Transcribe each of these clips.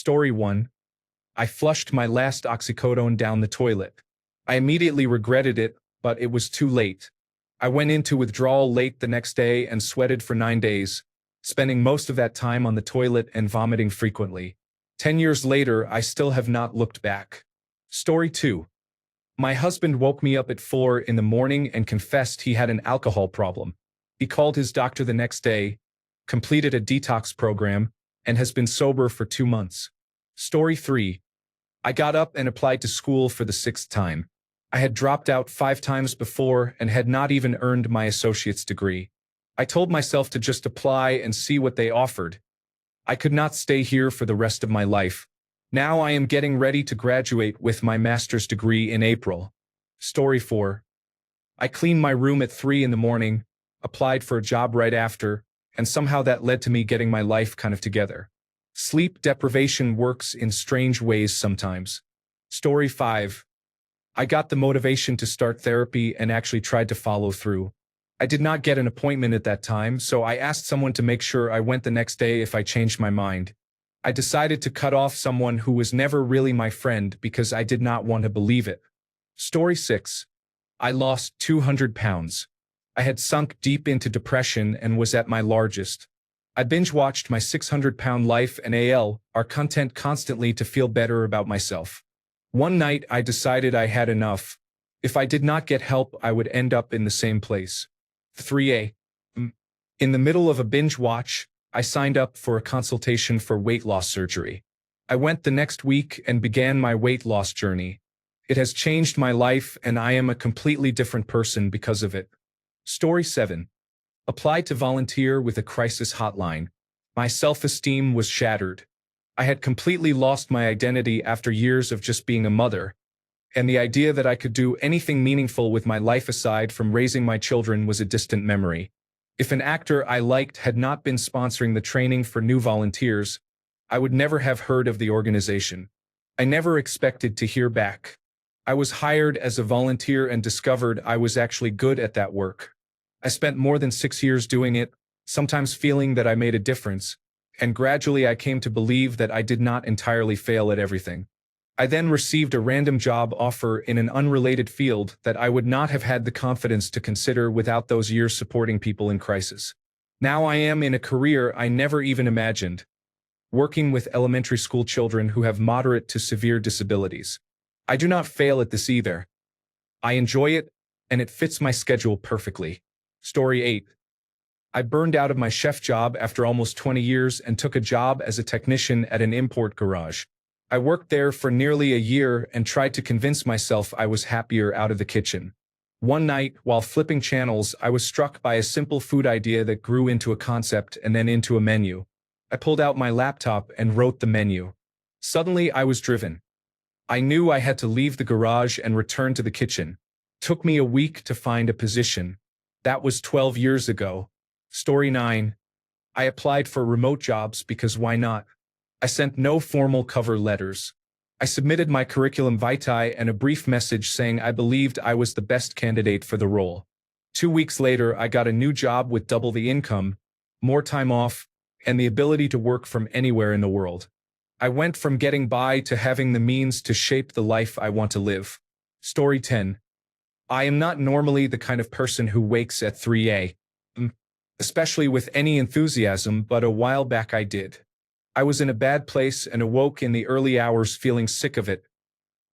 Story 1. I flushed my last oxycodone down the toilet. I immediately regretted it, but it was too late. I went into withdrawal late the next day and sweated for 9 days, spending most of that time on the toilet and vomiting frequently. 10 years later, I still have not looked back. Story 2. My husband woke me up at 4 in the morning and confessed he had an alcohol problem. He called his doctor the next day, completed a detox program, and has been sober for 2 months. Story 3. I got up and applied to school for the 6th time. I had dropped out 5 times before and had not even earned my associate's degree. I told myself to just apply and see what they offered. I could not stay here for the rest of my life. Now I am getting ready to graduate with my master's degree in April. Story 4. I cleaned my room at 3 in the morning, applied for a job right after, and somehow that led to me getting my life kind of together. Sleep deprivation works in strange ways sometimes. Story 5. I got the motivation to start therapy and actually tried to follow through. I did not get an appointment at that time, so I asked someone to make sure I went the next day if I changed my mind. I decided to cut off someone who was never really my friend because I did not want to believe it. Story 6. I lost 200 pounds. I had sunk deep into depression and was at my largest. I binge-watched my 600-pound life and our content constantly to feel better about myself. One night I decided I had enough. If I did not get help, I would end up in the same place. 3a. In the middle of a binge watch, I signed up for a consultation for weight loss surgery. I went the next week and began my weight loss journey. It has changed my life and I am a completely different person because of it. Story 7. Applied to volunteer with a crisis hotline. My self-esteem was shattered. I had completely lost my identity after years of just being a mother, and the idea that I could do anything meaningful with my life aside from raising my children was a distant memory. If an actor I liked had not been sponsoring the training for new volunteers, I would never have heard of the organization. I never expected to hear back. I was hired as a volunteer and discovered I was actually good at that work. I spent more than 6 years doing it, sometimes feeling that I made a difference, and gradually I came to believe that I did not entirely fail at everything. I then received a random job offer in an unrelated field that I would not have had the confidence to consider without those years supporting people in crisis. Now I am in a career I never even imagined, working with elementary school children who have moderate to severe disabilities. I do not fail at this either. I enjoy it, and it fits my schedule perfectly. Story 8. I burned out of my chef job after almost 20 years and took a job as a technician at an import garage. I worked there for nearly a year and tried to convince myself I was happier out of the kitchen. One night, while flipping channels, I was struck by a simple food idea that grew into a concept and then into a menu. I pulled out my laptop and wrote the menu. Suddenly, I was driven. I knew I had to leave the garage and return to the kitchen. Took me a week to find a position. That was 12 years ago. Story 9. I applied for remote jobs because why not? I sent no formal cover letters. I submitted my curriculum vitae and a brief message saying I believed I was the best candidate for the role. 2 weeks later, I got a new job with double the income, more time off, and the ability to work from anywhere in the world. I went from getting by to having the means to shape the life I want to live. Story 10. I am not normally the kind of person who wakes at 3 a.m., especially with any enthusiasm, but a while back I did. I was in a bad place and awoke in the early hours feeling sick of it,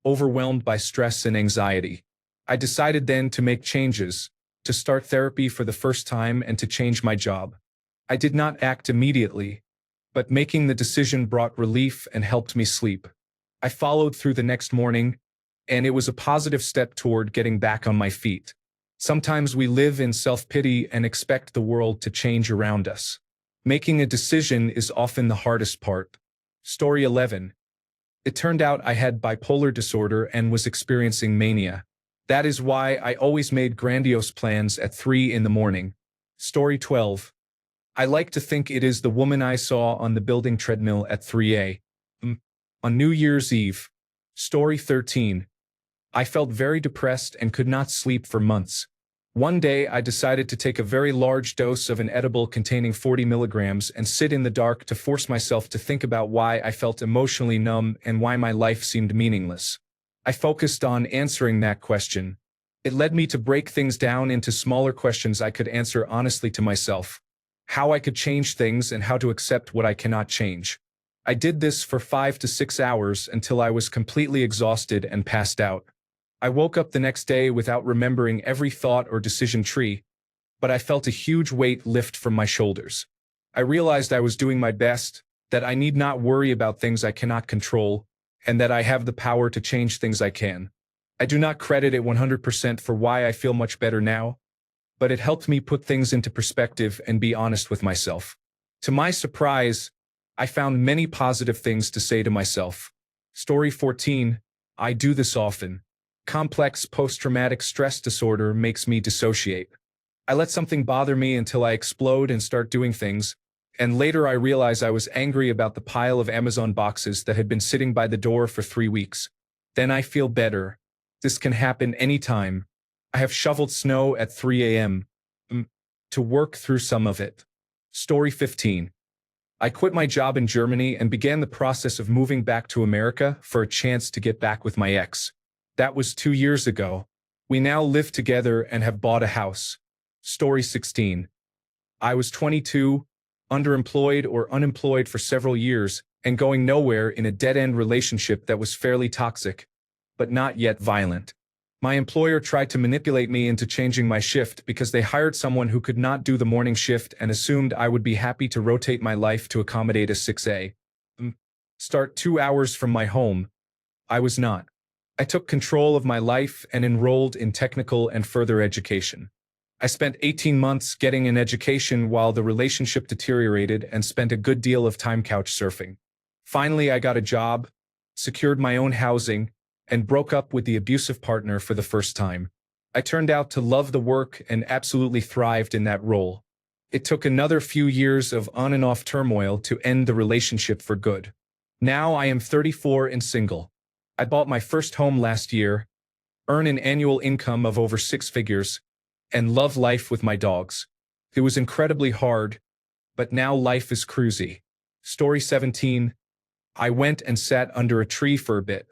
overwhelmed by stress and anxiety. I decided then to make changes, to start therapy for the first time and to change my job. I did not act immediately, but making the decision brought relief and helped me sleep. I followed through the next morning, and it was a positive step toward getting back on my feet. Sometimes we live in self-pity and expect the world to change around us. Making a decision is often the hardest part. Story 11. It turned out I had bipolar disorder and was experiencing mania. That is why I always made grandiose plans at 3 in the morning. Story 12. I like to think it is the woman I saw on the building treadmill at 3 a.m. on New Year's Eve. Story 13. I felt very depressed and could not sleep for months. One day, I decided to take a very large dose of an edible containing 40 milligrams and sit in the dark to force myself to think about why I felt emotionally numb and why my life seemed meaningless. I focused on answering that question. It led me to break things down into smaller questions I could answer honestly to myself. How I could change things and how to accept what I cannot change. I did this for 5 to 6 hours until I was completely exhausted and passed out. I woke up the next day without remembering every thought or decision tree, but I felt a huge weight lift from my shoulders. I realized I was doing my best, that I need not worry about things I cannot control, and that I have the power to change things I can. I do not credit it 100% for why I feel much better now, but it helped me put things into perspective and be honest with myself. To my surprise, I found many positive things to say to myself. Story 14, I do this often. Complex post-traumatic stress disorder makes me dissociate. I let something bother me until I explode and start doing things, and later I realize I was angry about the pile of Amazon boxes that had been sitting by the door for 3 weeks. Then I feel better. This can happen anytime. I have shoveled snow at 3 a.m. to work through some of it. Story 15. I quit my job in Germany and began the process of moving back to America for a chance to get back with my ex. That was 2 years ago. We now live together and have bought a house. Story 16. I was 22, underemployed or unemployed for several years, and going nowhere in a dead-end relationship that was fairly toxic, but not yet violent. My employer tried to manipulate me into changing my shift because they hired someone who could not do the morning shift and assumed I would be happy to rotate my life to accommodate a 6 a. start 2 hours from my home. I was not. I took control of my life and enrolled in technical and further education. I spent 18 months getting an education while the relationship deteriorated and spent a good deal of time couch surfing. Finally, I got a job, secured my own housing, and broke up with the abusive partner for the first time. I turned out to love the work and absolutely thrived in that role. It took another few years of on and off turmoil to end the relationship for good. Now I am 34 and single. I bought my first home last year, earn an annual income of over 6 figures, and love life with my dogs. It was incredibly hard, but now life is cruisy. Story 17. I went and sat under a tree for a bit.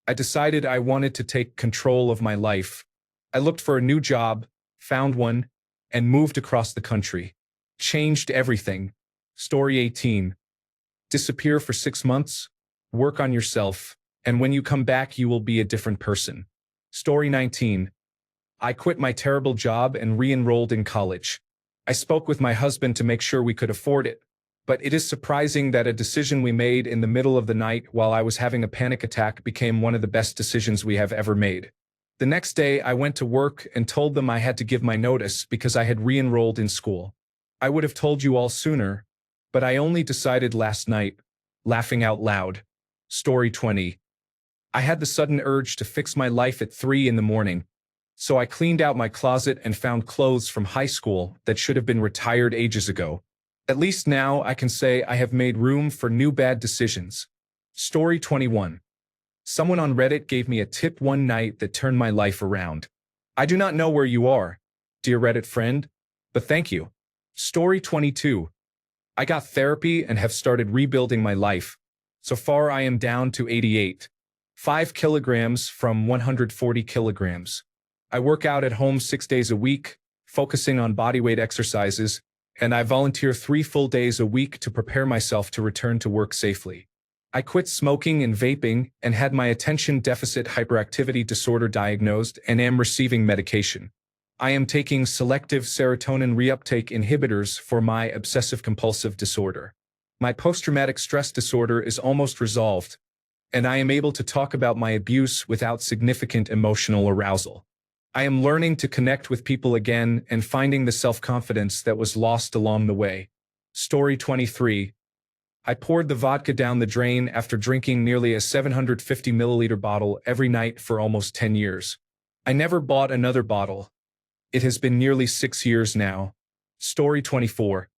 I decided I wanted to take control of my life. I looked for a new job, found one, and moved across the country. Changed everything. Story 18. Disappear for 6 months, work on yourself, and when you come back you will be a different person. Story 19. I quit my terrible job and re-enrolled in college. I spoke with my husband to make sure we could afford it, but it is surprising that a decision we made in the middle of the night while I was having a panic attack became one of the best decisions we have ever made. The next day I went to work and told them I had to give my notice because I had re-enrolled in school. I would have told you all sooner, but I only decided last night, laughing out loud. Story 20. I had the sudden urge to fix my life at 3 in the morning, so I cleaned out my closet and found clothes from high school that should have been retired ages ago. At least now I can say I have made room for new bad decisions. Story 21. Someone on Reddit gave me a tip one night that turned my life around. I do not know where you are, dear Reddit friend, but thank you. Story 22. I got therapy and have started rebuilding my life. So far I am down to 88. 5 kilograms from 140 kilograms. I work out at home 6 days a week, focusing on bodyweight exercises, and I volunteer 3 full days a week to prepare myself to return to work safely. I quit smoking and vaping and had my attention deficit hyperactivity disorder diagnosed and am receiving medication. I am taking selective serotonin reuptake inhibitors for my obsessive-compulsive disorder. My post-traumatic stress disorder is almost resolved, and I am able to talk about my abuse without significant emotional arousal. I am learning to connect with people again and finding the self-confidence that was lost along the way. Story 23. I poured the vodka down the drain after drinking nearly a 750 milliliter bottle every night for almost 10 years. I never bought another bottle. It has been nearly 6 years now. Story 24.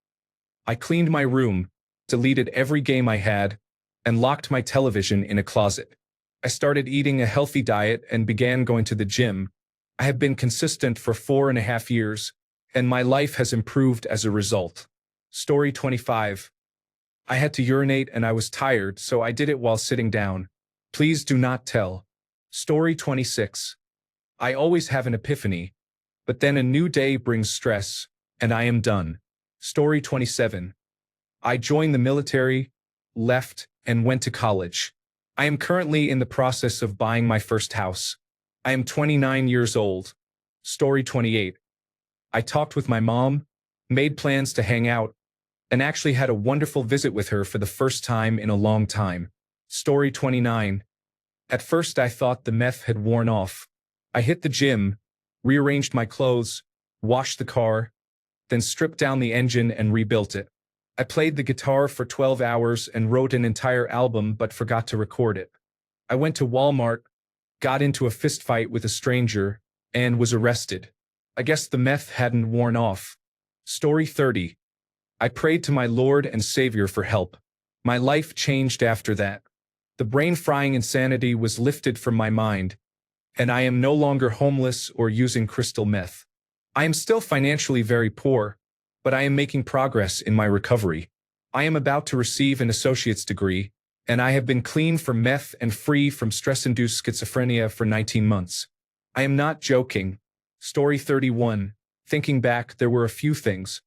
I cleaned my room, deleted every game I had, and locked my television in a closet. I started eating a healthy diet and began going to the gym, I have been consistent for 4.5 years, and my life has improved as a result. Story 25. I had to urinate and I was tired, so I did it while sitting down. Please do not tell. Story 26. I always have an epiphany, but then a new day brings stress, and I am done. Story 27. I joined the military, left, and went to college. I am currently in the process of buying my first house. I am 29 years old. Story 28. I talked with my mom, made plans to hang out, and actually had a wonderful visit with her for the first time in a long time. Story 29. At first I thought the meth had worn off. I hit the gym, rearranged my clothes, washed the car, then stripped down the engine and rebuilt it. I played the guitar for 12 hours and wrote an entire album but forgot to record it. I went to Walmart, got into a fistfight with a stranger, and was arrested. I guess the meth hadn't worn off. Story 30. I prayed to my Lord and Savior for help. My life changed after that. The brain-frying insanity was lifted from my mind, and I am no longer homeless or using crystal meth. I am still financially very poor, but I am making progress in my recovery. I am about to receive an associate's degree, and I have been clean from meth and free from stress-induced schizophrenia for 19 months. I am not joking. Story 31. Thinking back, there were a few things.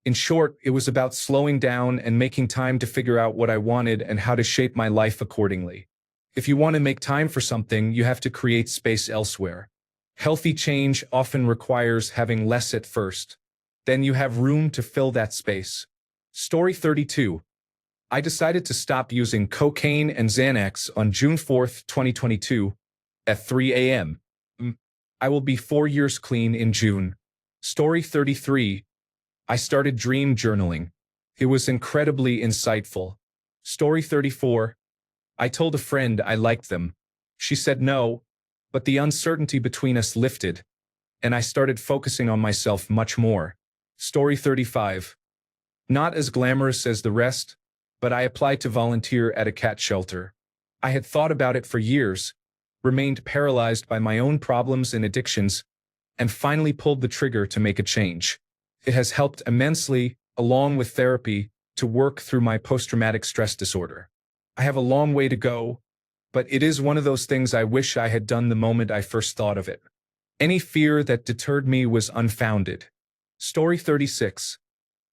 In short, it was about slowing down and making time to figure out what I wanted and how to shape my life accordingly. If you want to make time for something, you have to create space elsewhere. Healthy change often requires having less at first. Then you have room to fill that space. Story 32. I decided to stop using cocaine and Xanax on June 4, 2022, at 3 a.m. I will be 4 years clean in June. Story 33. I started dream journaling. It was incredibly insightful. Story 34. I told a friend I liked them. She said no, but the uncertainty between us lifted, and I started focusing on myself much more. Story 35. Not as glamorous as the rest, but I applied to volunteer at a cat shelter. I had thought about it for years, remained paralyzed by my own problems and addictions, and finally pulled the trigger to make a change. It has helped immensely, along with therapy, to work through my post-traumatic stress disorder. I have a long way to go, but it is one of those things I wish I had done the moment I first thought of it. Any fear that deterred me was unfounded. Story 36.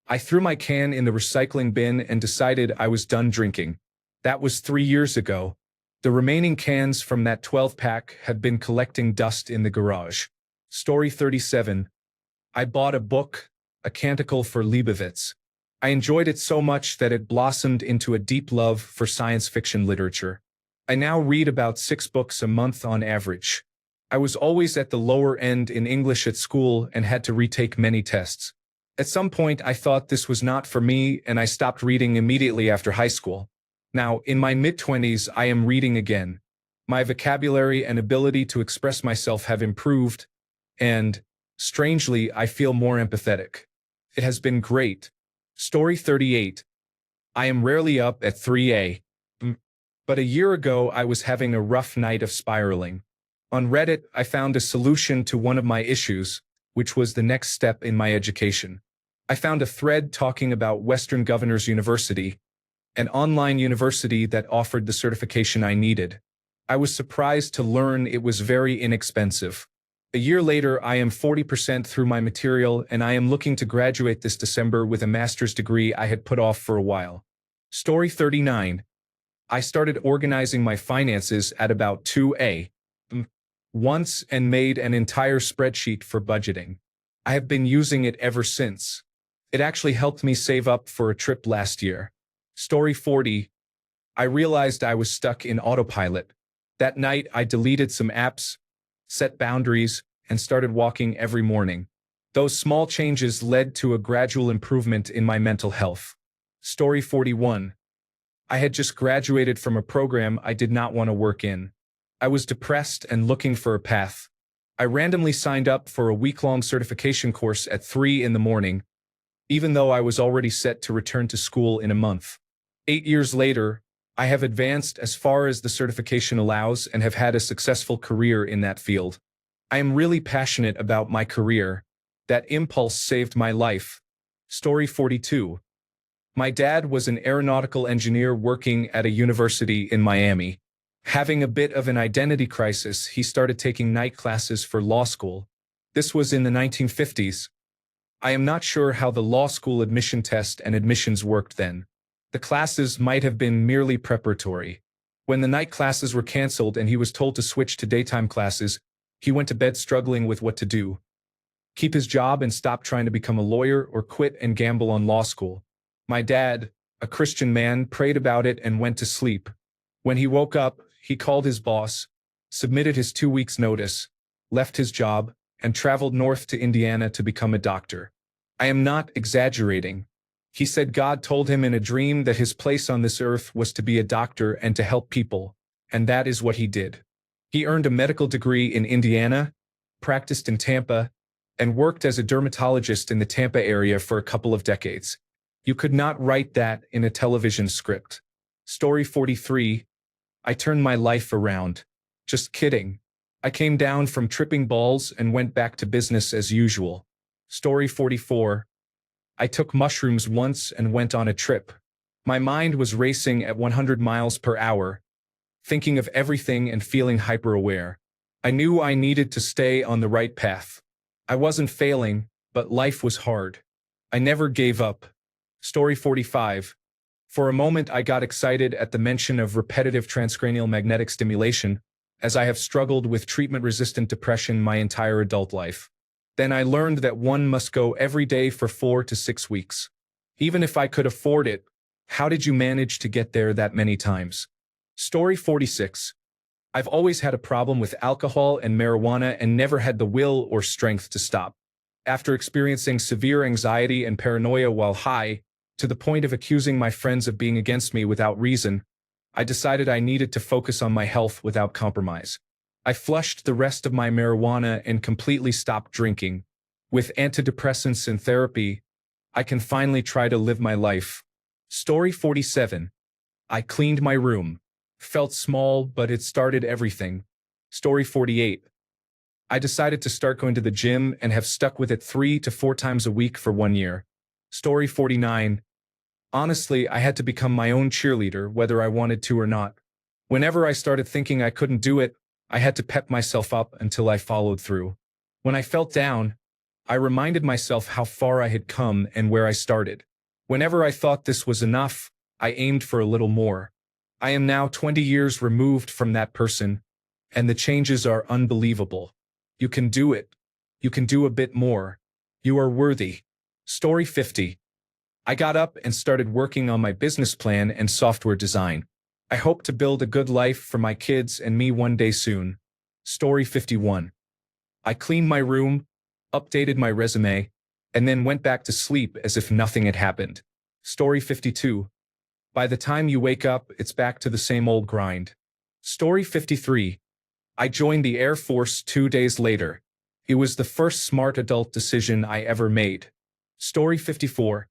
I threw my can in the recycling bin and decided I was done drinking. That was 3 years ago. The remaining cans from that 12-pack had been collecting dust in the garage. Story 37. I bought a book, A Canticle for Leibowitz. I enjoyed it so much that it blossomed into a deep love for science fiction literature. I now read about 6 books a month on average. I was always at the lower end in English at school and had to retake many tests. At some point, I thought this was not for me, and I stopped reading immediately after high school. Now, in my mid-20s, I am reading again. My vocabulary and ability to express myself have improved, and, strangely, I feel more empathetic. It has been great. Story 38. I am rarely up at 3 a.m., but a year ago I was having a rough night of spiraling. On Reddit, I found a solution to one of my issues, which was the next step in my education. I found a thread talking about Western Governors University, an online university that offered the certification I needed. I was surprised to learn it was very inexpensive. A year later, I am 40% through my material, and I am looking to graduate this December with a master's degree I had put off for a while. Story 39. I started organizing my finances at about 2 a.m. once and made an entire spreadsheet for budgeting. I have been using it ever since. It actually helped me save up for a trip last year. Story 40. I realized I was stuck in autopilot. That night, I deleted some apps, set boundaries, and started walking every morning. Those small changes led to a gradual improvement in my mental health. Story 41. I had just graduated from a program I did not want to work in. I was depressed and looking for a path. I randomly signed up for a week-long certification course at 3 in the morning, even though I was already set to return to school in a month. 8 years later, I have advanced as far as the certification allows and have had a successful career in that field. I am really passionate about my career. That impulse saved my life. Story 42. My dad was an aeronautical engineer working at a university in Miami. Having a bit of an identity crisis, he started taking night classes for law school. This was in the 1950s. I am not sure how the law school admission test and admissions worked then. The classes might have been merely preparatory. When the night classes were canceled and he was told to switch to daytime classes, he went to bed struggling with what to do. Keep his job and stop trying to become a lawyer, or quit and gamble on law school. My dad, a Christian man, prayed about it and went to sleep. When he woke up, he called his boss, submitted his 2 weeks' notice, left his job, and traveled north to Indiana to become a doctor. I am not exaggerating. He said God told him in a dream that his place on this earth was to be a doctor and to help people, and that is what he did. He earned a medical degree in Indiana, practiced in Tampa, and worked as a dermatologist in the Tampa area for a couple of decades. You could not write that in a television script. Story 43. I turned my life around. Just kidding. I came down from tripping balls and went back to business as usual. Story 44. I took mushrooms once and went on a trip. My mind was racing at 100 miles per hour, thinking of everything and feeling hyper-aware. I knew I needed to stay on the right path. I wasn't failing, but life was hard. I never gave up. Story 45. For a moment I got excited at the mention of repetitive transcranial magnetic stimulation, as I have struggled with treatment-resistant depression my entire adult life. Then I learned that one must go every day for 4 to 6 weeks. Even if I could afford it, how did you manage to get there that many times? Story 46. I've always had a problem with alcohol and marijuana and never had the will or strength to stop. After experiencing severe anxiety and paranoia while high, to the point of accusing my friends of being against me without reason, I decided I needed to focus on my health without compromise. I flushed the rest of my marijuana and completely stopped drinking. With antidepressants and therapy, I can finally try to live my life. Story 47. I cleaned my room. Felt small, but it started everything. Story 48. I decided to start going to the gym and have stuck with it 3 to 4 times a week for 1 year. Story 49. Honestly, I had to become my own cheerleader, whether I wanted to or not. Whenever I started thinking I couldn't do it, I had to pep myself up until I followed through. When I felt down, I reminded myself how far I had come and where I started. Whenever I thought this was enough, I aimed for a little more. I am now 20 years removed from that person, and the changes are unbelievable. You can do it. You can do a bit more. You are worthy. Story 50. I got up and started working on my business plan and software design. I hope to build a good life for my kids and me one day soon. Story 51. I cleaned my room, updated my resume, and then went back to sleep as if nothing had happened. Story 52. By the time you wake up, it's back to the same old grind. Story 53. I joined the Air Force 2 days later. It was the first smart adult decision I ever made. Story 54.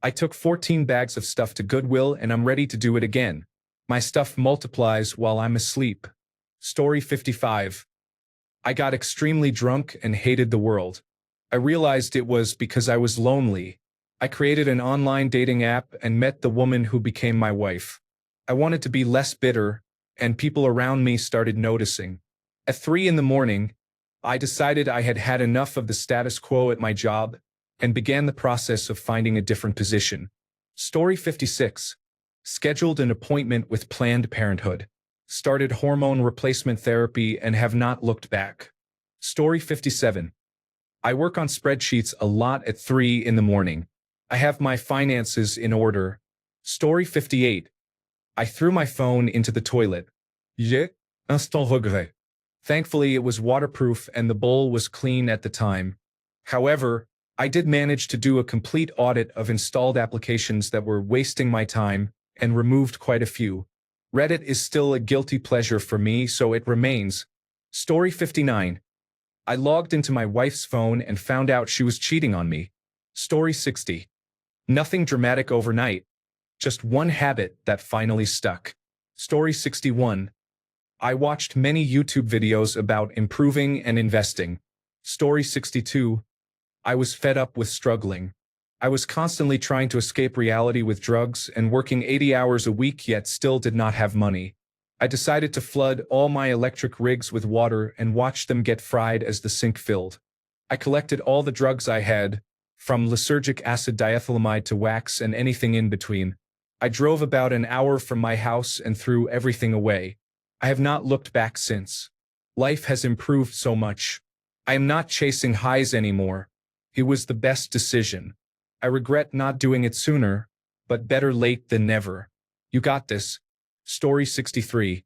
I took 14 bags of stuff to Goodwill and I'm ready to do it again. My stuff multiplies while I'm asleep. Story 55. I got extremely drunk and hated the world. I realized it was because I was lonely. I created an online dating app and met the woman who became my wife. I wanted to be less bitter, and people around me started noticing. At 3 in the morning, I decided I had had enough of the status quo at my job and began the process of finding a different position. Story 56. Scheduled an appointment with Planned Parenthood. Started hormone replacement therapy and have not looked back. Story 57. I work on spreadsheets a lot at 3 in the morning. I have my finances in order. Story 58. I threw my phone into the toilet. J'ai instant regret. Thankfully, it was waterproof and the bowl was clean at the time. However, I did manage to do a complete audit of installed applications that were wasting my time and removed quite a few. Reddit is still a guilty pleasure for me, so it remains. Story 59. I logged into my wife's phone and found out she was cheating on me. Story 60. Nothing dramatic overnight. Just one habit that finally stuck. Story 61. I watched many YouTube videos about improving and investing. Story 62. I was fed up with struggling. I was constantly trying to escape reality with drugs and working 80 hours a week, yet still did not have money. I decided to flood all my electric rigs with water and watch them get fried as the sink filled. I collected all the drugs I had, from lysergic acid diethylamide to wax and anything in between. I drove about an hour from my house and threw everything away. I have not looked back since. Life has improved so much. I am not chasing highs anymore. It was the best decision. I regret not doing it sooner, but better late than never. You got this. Story 63.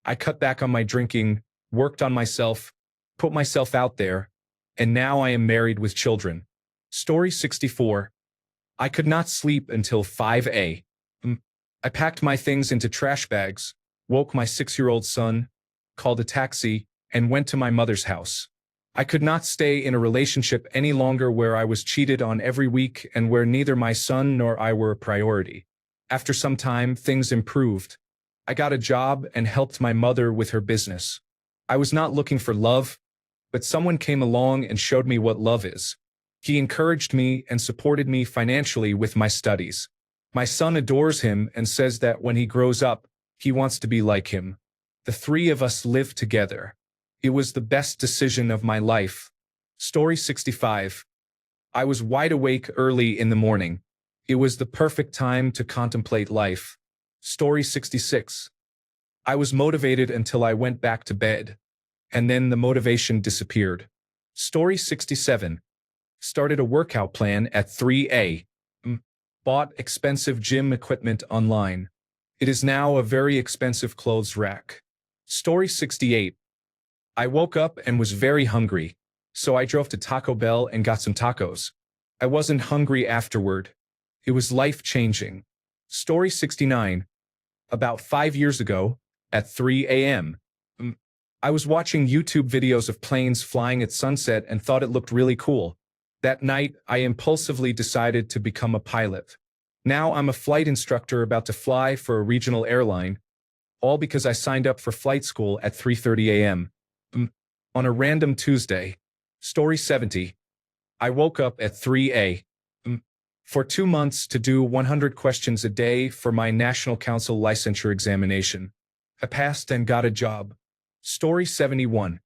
I cut back on my drinking, worked on myself, put myself out there, and now I am married with children. Story 64. I could not sleep until 5 a.m. I packed my things into trash bags, woke my 6-year-old son, called a taxi, and went to my mother's house. I could not stay in a relationship any longer where I was cheated on every week and where neither my son nor I were a priority. After some time, things improved. I got a job and helped my mother with her business. I was not looking for love, but someone came along and showed me what love is. He encouraged me and supported me financially with my studies. My son adores him and says that when he grows up, he wants to be like him. The three of us live together. It was the best decision of my life. Story 65. I was wide awake early in the morning. It was the perfect time to contemplate life. Story 66. I was motivated until I went back to bed, and then the motivation disappeared. Story 67. Started a workout plan at 3 a.m. Bought expensive gym equipment online. It is now a very expensive clothes rack. Story 68. I woke up and was very hungry, so I drove to Taco Bell and got some tacos. I wasn't hungry afterward. It was life-changing. Story 69. About 5 years ago, at 3 a.m., I was watching YouTube videos of planes flying at sunset and thought it looked really cool. That night, I impulsively decided to become a pilot. Now I'm a flight instructor about to fly for a regional airline, all because I signed up for flight school at 3:30 a.m. On a random Tuesday. Story 70. I woke up at 3 a.m. for 2 months to do 100 questions a day for my National Council licensure examination. I passed and got a job. Story 71.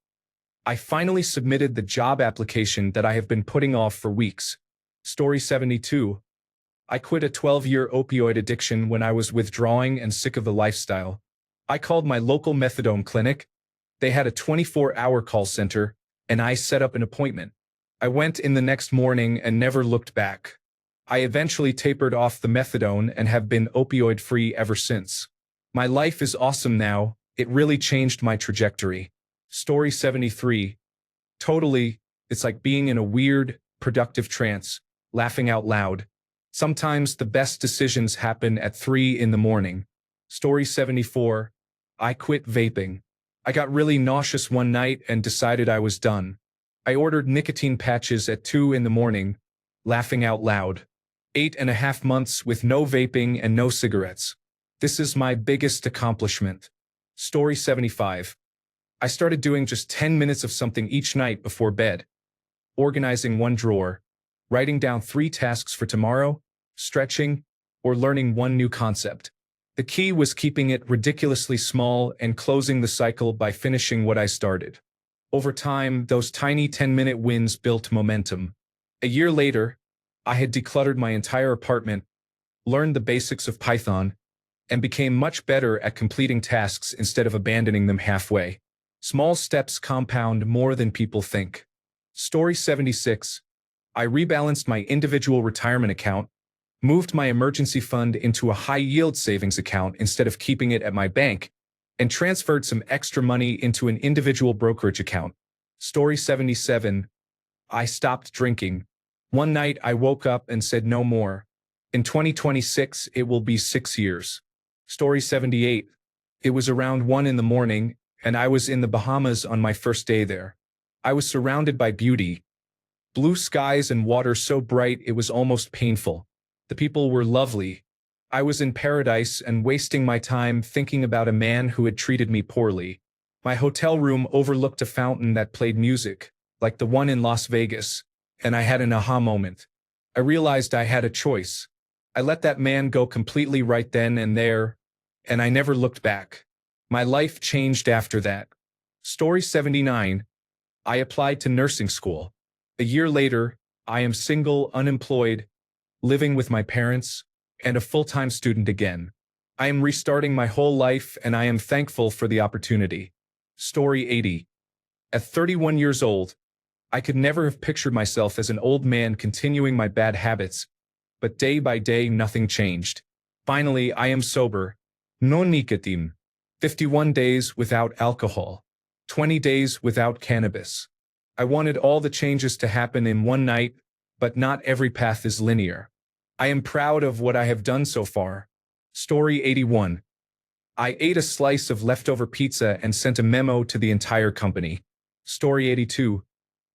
I finally submitted the job application that I have been putting off for weeks. Story 72. I quit a 12-year opioid addiction when I was withdrawing and sick of the lifestyle. I called my local methadone clinic. They had a 24-hour call center, and I set up an appointment. I went in the next morning and never looked back. I eventually tapered off the methadone and have been opioid-free ever since. My life is awesome now. It really changed my trajectory. Story 73. Totally, it's like being in a weird, productive trance, laughing out loud. Sometimes the best decisions happen at 3 in the morning. Story 74. I quit vaping. I got really nauseous one night and decided I was done. I ordered nicotine patches at 2 in the morning, laughing out loud. 8.5 months with no vaping and no cigarettes. This is my biggest accomplishment. Story 75. I started doing just 10 minutes of something each night before bed. Organizing one drawer, writing down 3 tasks for tomorrow, stretching, or learning one new concept. The key was keeping it ridiculously small and closing the cycle by finishing what I started. Over time, those tiny 10-minute wins built momentum. A year later, I had decluttered my entire apartment, learned the basics of Python, and became much better at completing tasks instead of abandoning them halfway. Small steps compound more than people think. Story 76. I rebalanced my individual retirement account, moved my emergency fund into a high-yield savings account instead of keeping it at my bank, and transferred some extra money into an individual brokerage account. Story 77. I stopped drinking. One night I woke up and said no more. In 2026, it will be 6 years. Story 78. It was around 1 in the morning, and I was in the Bahamas on my first day there. I was surrounded by beauty. Blue skies and water so bright it was almost painful. The people were lovely. I was in paradise and wasting my time thinking about a man who had treated me poorly. My hotel room overlooked a fountain that played music, like the one in Las Vegas, and I had an aha moment. I realized I had a choice. I let that man go completely right then and there, and I never looked back. My life changed after that. Story 79. I applied to nursing school. A year later, I am single, unemployed, living with my parents, and a full-time student again. I am restarting my whole life, and I am thankful for the opportunity. Story 80. At 31 years old, I could never have pictured myself as an old man continuing my bad habits, but day by day nothing changed. Finally, I am sober. No nicotine. 51 days without alcohol. 20 days without cannabis. I wanted all the changes to happen in one night, but not every path is linear. I am proud of what I have done so far. Story 81. I ate a slice of leftover pizza and sent a memo to the entire company. Story 82.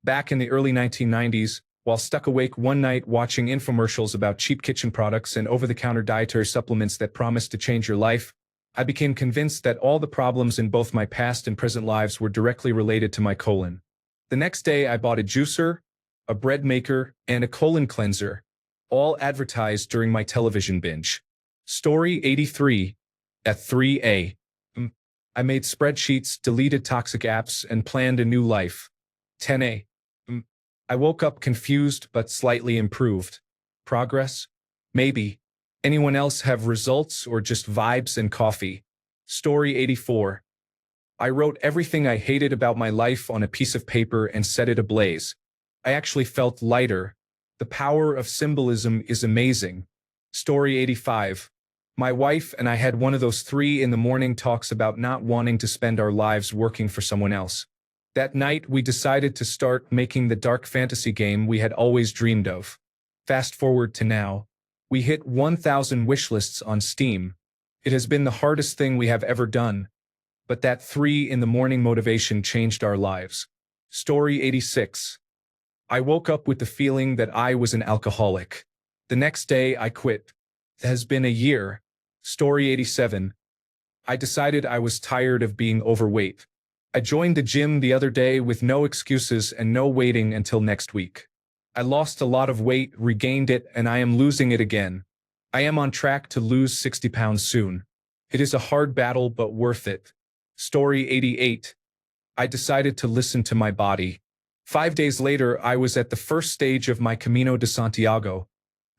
Back in the early 1990s, while stuck awake one night watching infomercials about cheap kitchen products and over-the-counter dietary supplements that promised to change your life, I became convinced that all the problems in both my past and present lives were directly related to my colon. The next day, I bought a juicer, a bread maker, and a colon cleanser, all advertised during my television binge. Story 83. At 3 a.m., I made spreadsheets, deleted toxic apps, and planned a new life. 10 a.m., I woke up confused but slightly improved. Progress? Maybe. Anyone else have results or just vibes and coffee? Story 84. I wrote everything I hated about my life on a piece of paper and set it ablaze. I actually felt lighter. The power of symbolism is amazing. Story 85. My wife and I had one of those 3 in the morning talks about not wanting to spend our lives working for someone else. That night, we decided to start making the dark fantasy game we had always dreamed of. Fast forward to now. We hit 1,000 wish lists on Steam. It has been the hardest thing we have ever done, but that 3 in the morning motivation changed our lives. Story 86. I woke up with the feeling that I was an alcoholic. The next day, I quit. It has been a year. Story 87. I decided I was tired of being overweight. I joined the gym the other day with no excuses and no waiting until next week. I lost a lot of weight, regained it, and I am losing it again. I am on track to lose 60 pounds soon. It is a hard battle, but worth it. Story 88. I decided to listen to my body. 5 days later, I was at the first stage of my Camino de Santiago,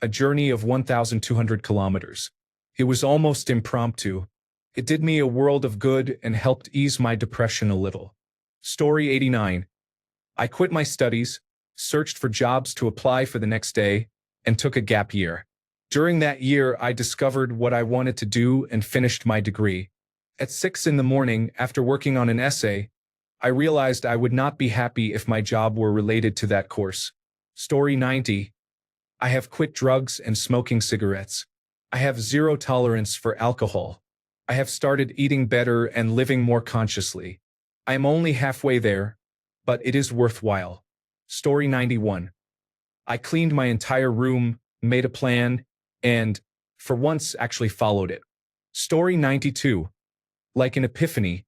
a journey of 1,200 kilometers. It was almost impromptu. It did me a world of good and helped ease my depression a little. Story 89. I quit my studies, searched for jobs to apply for the next day, and took a gap year. During that year, I discovered what I wanted to do and finished my degree. At 6 in the morning, after working on an essay, I realized I would not be happy if my job were related to that course. Story 90. I have quit drugs and smoking cigarettes. I have zero tolerance for alcohol. I have started eating better and living more consciously. I am only halfway there, but it is worthwhile. Story 91. I cleaned my entire room, made a plan, and, for once, actually followed it. Story 92. Like an epiphany,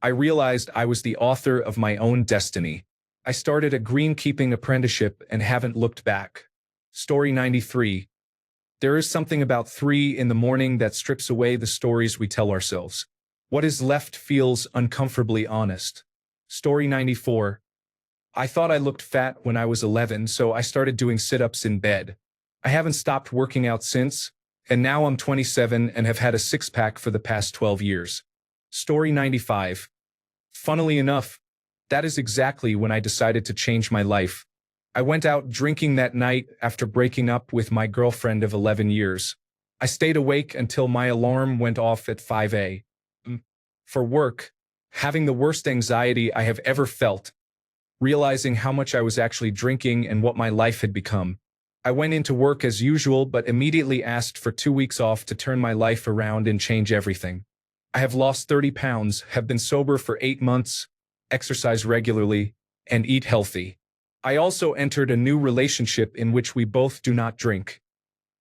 I realized I was the author of my own destiny. I started a greenkeeping apprenticeship and haven't looked back. Story 93. There is something about 3 in the morning that strips away the stories we tell ourselves. What is left feels uncomfortably honest. Story 94. I thought I looked fat when I was 11, so I started doing sit-ups in bed. I haven't stopped working out since, and now I'm 27 and have had a six-pack for the past 12 years. Story 95. Funnily enough, that is exactly when I decided to change my life. I went out drinking that night after breaking up with my girlfriend of 11 years. I stayed awake until my alarm went off at 5 a.m. For work, having the worst anxiety I have ever felt, realizing how much I was actually drinking and what my life had become. I went into work as usual but immediately asked for 2 weeks off to turn my life around and change everything. I have lost 30 pounds, have been sober for 8 months, exercise regularly, and eat healthy. I also entered a new relationship in which we both do not drink.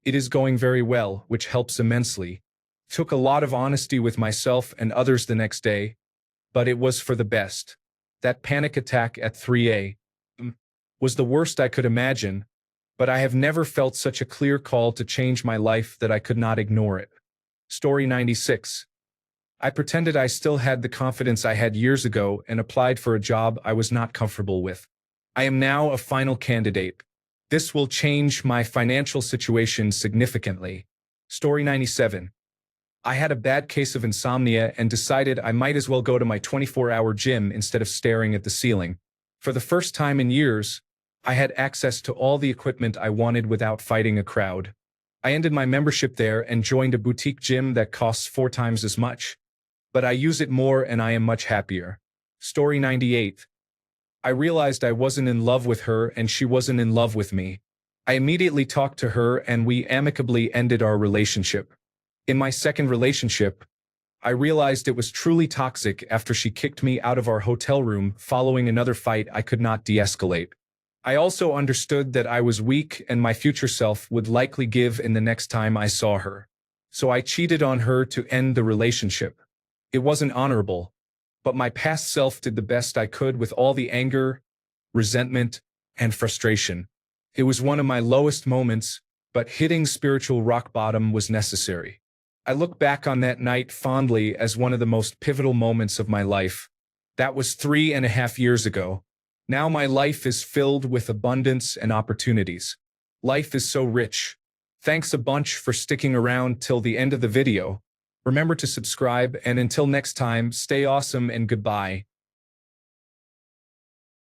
It is going very well, which helps immensely. Took a lot of honesty with myself and others the next day, but it was for the best. That panic attack at 3 a.m. was the worst I could imagine, but I have never felt such a clear call to change my life that I could not ignore it. Story 96. I pretended I still had the confidence I had years ago and applied for a job I was not comfortable with. I am now a final candidate. This will change my financial situation significantly. Story 97. I had a bad case of insomnia and decided I might as well go to my 24-hour gym instead of staring at the ceiling. For the first time in years, I had access to all the equipment I wanted without fighting a crowd. I ended my membership there and joined a boutique gym that costs 4 times as much. But I use it more and I am much happier. Story 98. I realized I wasn't in love with her and she wasn't in love with me. I immediately talked to her and we amicably ended our relationship. In my second relationship, I realized it was truly toxic after she kicked me out of our hotel room following another fight I could not de-escalate. I also understood that I was weak and my future self would likely give in the next time I saw her. So I cheated on her to end the relationship. It wasn't honorable, but my past self did the best I could with all the anger, resentment, and frustration. It was one of my lowest moments, but hitting spiritual rock bottom was necessary. I look back on that night fondly as one of the most pivotal moments of my life. That was 3.5 years ago. Now my life is filled with abundance and opportunities. Life is so rich. Thanks a bunch for sticking around till the end of the video. Remember to subscribe, and until next time, stay awesome and goodbye.